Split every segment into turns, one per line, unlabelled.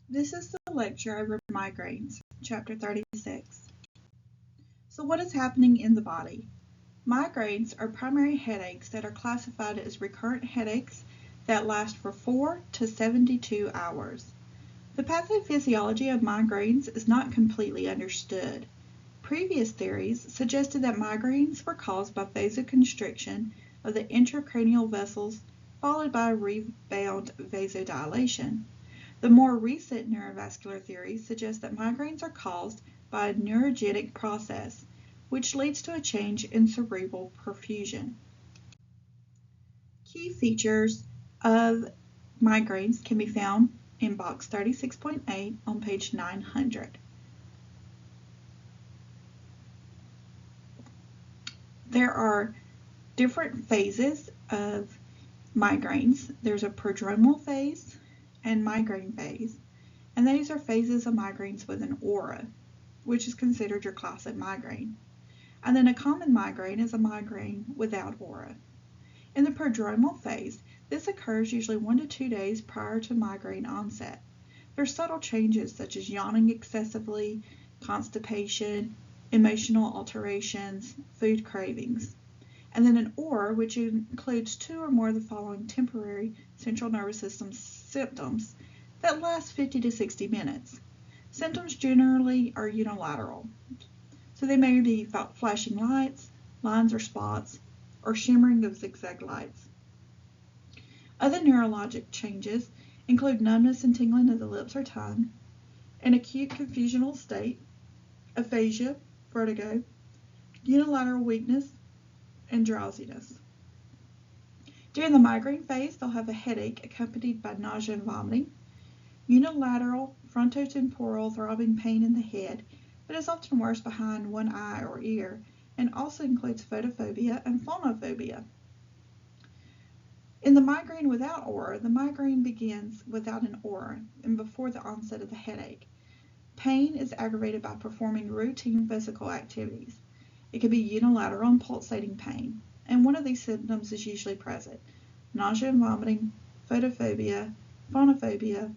This is the lecture over migraines, Chapter 36. So what is happening in the body? Migraines are primary headaches that are classified as recurrent headaches that last for 4 to 72 hours. The pathophysiology of migraines is not completely understood. Previous theories suggested that migraines were caused by vasoconstriction of the intracranial vessels followed by rebound vasodilation. The more recent neurovascular theories suggest that migraines are caused by a neurogenic process, which leads to a change in cerebral perfusion. Key features of migraines can be found in box 36.8 on page 900. There are different phases of migraines. There's a prodromal phase and migraine phase, and these are phases of migraines with an aura, which is considered your classic migraine. And then a common migraine is a migraine without aura. In the prodromal phase, this occurs usually 1 to 2 days prior to migraine onset. There are subtle changes such as yawning excessively, constipation, emotional alterations, food cravings. And then an aura, which includes 2 or more of the following temporary central nervous system symptoms that last 50 to 60 minutes. Symptoms generally are unilateral. So they may be flashing lights, lines or spots, or shimmering of zigzag lights. Other neurologic changes include numbness and tingling of the lips or tongue, an acute confusional state, aphasia, vertigo, unilateral weakness, and drowsiness. During the migraine phase, they'll have a headache accompanied by nausea and vomiting, unilateral frontotemporal throbbing pain in the head, but is often worse behind one eye or ear, and also includes photophobia and phonophobia. In the migraine without aura, the migraine begins without an aura and before the onset of the headache. Pain is aggravated by performing routine physical activities. It can be unilateral and pulsating pain, and one of these symptoms is usually present: nausea and vomiting, photophobia, phonophobia,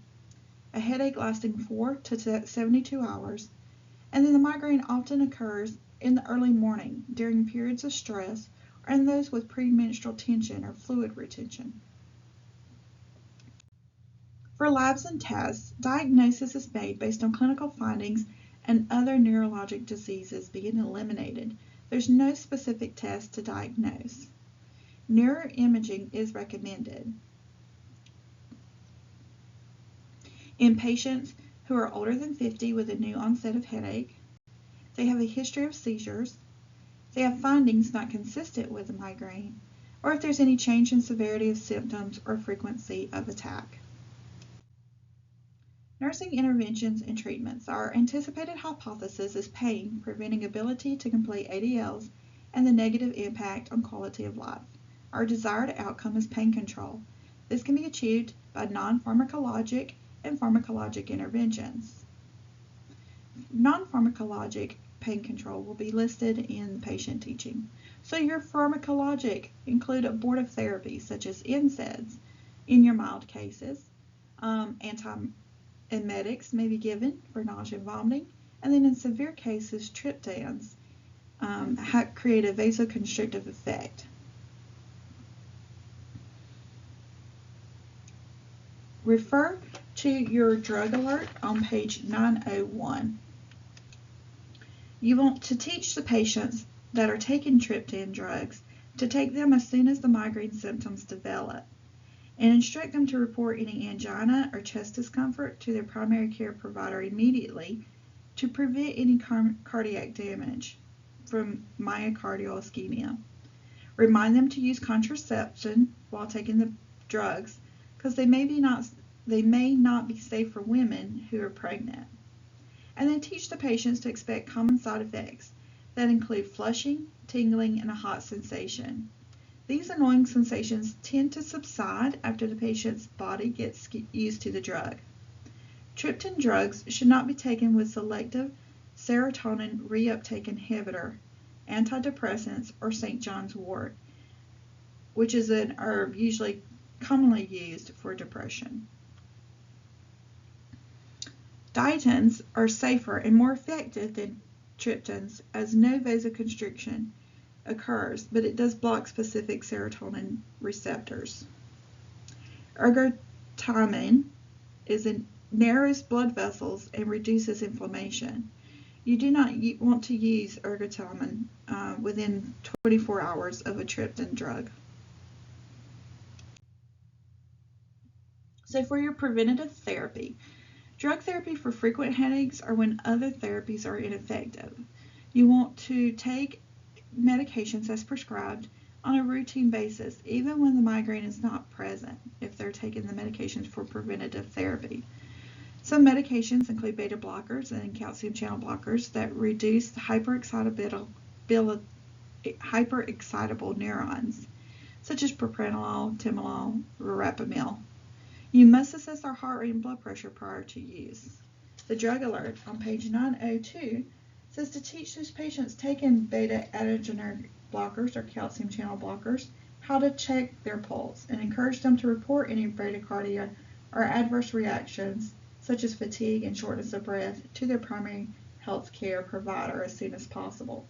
a headache lasting 4 to 72 hours, and then the migraine often occurs in the early morning during periods of stress or in those with premenstrual tension or fluid retention. For labs and tests, diagnosis is made based on clinical findings and other neurologic diseases being eliminated. There's no specific test to diagnose. Neuroimaging is recommended. In patients who are older than 50 with a new onset of headache, they have a history of seizures, they have findings not consistent with a migraine, or if there's any change in severity of symptoms or frequency of attack. Nursing interventions and treatments. Our anticipated hypothesis is pain preventing ability to complete ADLs and the negative impact on quality of life. Our desired outcome is pain control. This can be achieved by non-pharmacologic and pharmacologic interventions. Non-pharmacologic pain control will be listed in the patient teaching. So your pharmacologic include abortive therapies such as NSAIDs in your mild cases, antiemetics may be given for nausea and vomiting, and then in severe cases, triptans create a vasoconstrictive effect. Refer to your drug alert on page 901. You want to teach the patients that are taking triptan drugs to take them as soon as the migraine symptoms develop, and instruct them to report any angina or chest discomfort to their primary care provider immediately to prevent any cardiac damage from myocardial ischemia. Remind them to use contraception while taking the drugs because they may not be safe for women who are pregnant. And then teach the patients to expect common side effects that include flushing, tingling, and a hot sensation. These annoying sensations tend to subside after the patient's body gets used to the drug. Triptan drugs should not be taken with selective serotonin reuptake inhibitor, antidepressants, or St. John's wort, which is an herb usually commonly used for depression. Dietins are safer and more effective than triptans as no vasoconstriction occurs, but it does block specific serotonin receptors. Ergotamine narrows blood vessels and reduces inflammation. You do not want to use ergotamine within 24 hours of a triptan drug. So for your preventative therapy, drug therapy for frequent headaches or when other therapies are ineffective. You want to take medications as prescribed on a routine basis, even when the migraine is not present, if they're taking the medications for preventative therapy. Some medications include beta blockers and calcium channel blockers that reduce the hyperexcitable neurons, such as propranolol, timolol, verapamil. You must assess their heart rate and blood pressure prior to use. The drug alert on page 902 says to teach those patients taking beta adrenergic blockers or calcium channel blockers how to check their pulse and encourage them to report any bradycardia or adverse reactions such as fatigue and shortness of breath to their primary health care provider as soon as possible.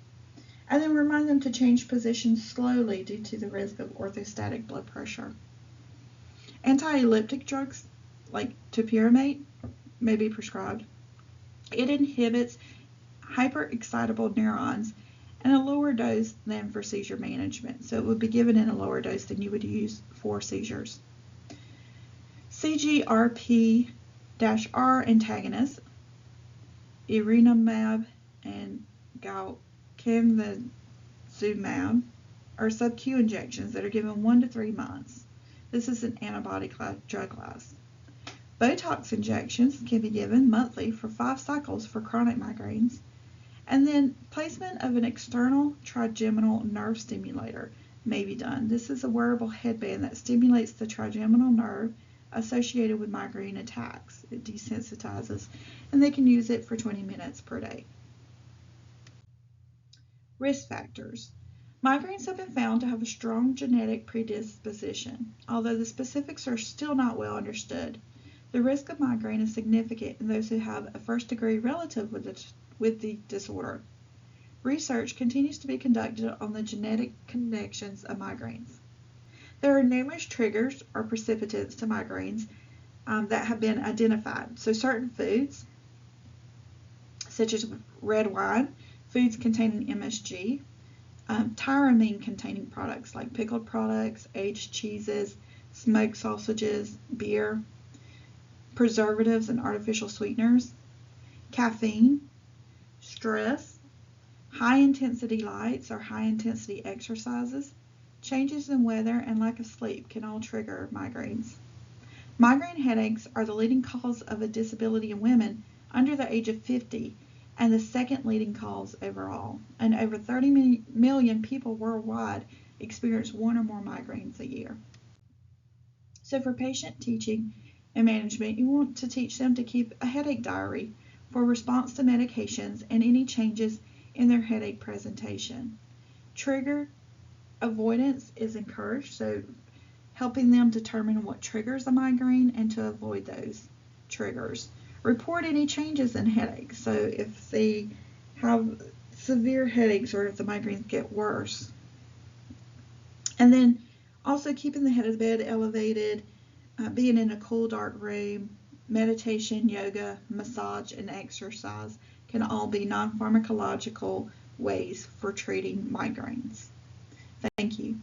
And then remind them to change positions slowly due to the risk of orthostatic blood pressure. Anti-epileptic drugs like topiramate may be prescribed. It inhibits hyperexcitable neurons and a lower dose than for seizure management. So it would be given in a lower dose than you would use for seizures. CGRP-R antagonists, erenumab and galcanezumab, are sub-Q injections that are given 1 to 3 months. This is an antibody drug class. Botox injections can be given monthly for 5 cycles for chronic migraines. And then placement of an external trigeminal nerve stimulator may be done. This is a wearable headband that stimulates the trigeminal nerve associated with migraine attacks. It desensitizes, and they can use it for 20 minutes per day. Risk factors. Migraines have been found to have a strong genetic predisposition, although the specifics are still not well understood. The risk of migraine is significant in those who have a first-degree relative with the disorder. Research continues to be conducted on the genetic connections of migraines. There are numerous triggers or precipitants to migraines that have been identified. So certain foods, such as red wine, foods containing MSG, tyramine-containing products like pickled products, aged cheeses, smoked sausages, beer, preservatives and artificial sweeteners, caffeine, stress, high-intensity lights or high-intensity exercises, changes in weather, and lack of sleep can all trigger migraines. Migraine headaches are the leading cause of a disability in women under the age of 50 and the second leading cause overall. And over 30 million people worldwide experience 1 or more migraines a year. So for patient teaching and management, you want to teach them to keep a headache diary for response to medications and any changes in their headache presentation. Trigger avoidance is encouraged, so helping them determine what triggers a migraine and to avoid those triggers. Report any changes in headaches, so if they have severe headaches or if the migraines get worse. And then also keeping the head of the bed elevated, being in a cool, dark room, meditation, yoga, massage, and exercise can all be non-pharmacological ways for treating migraines. Thank you.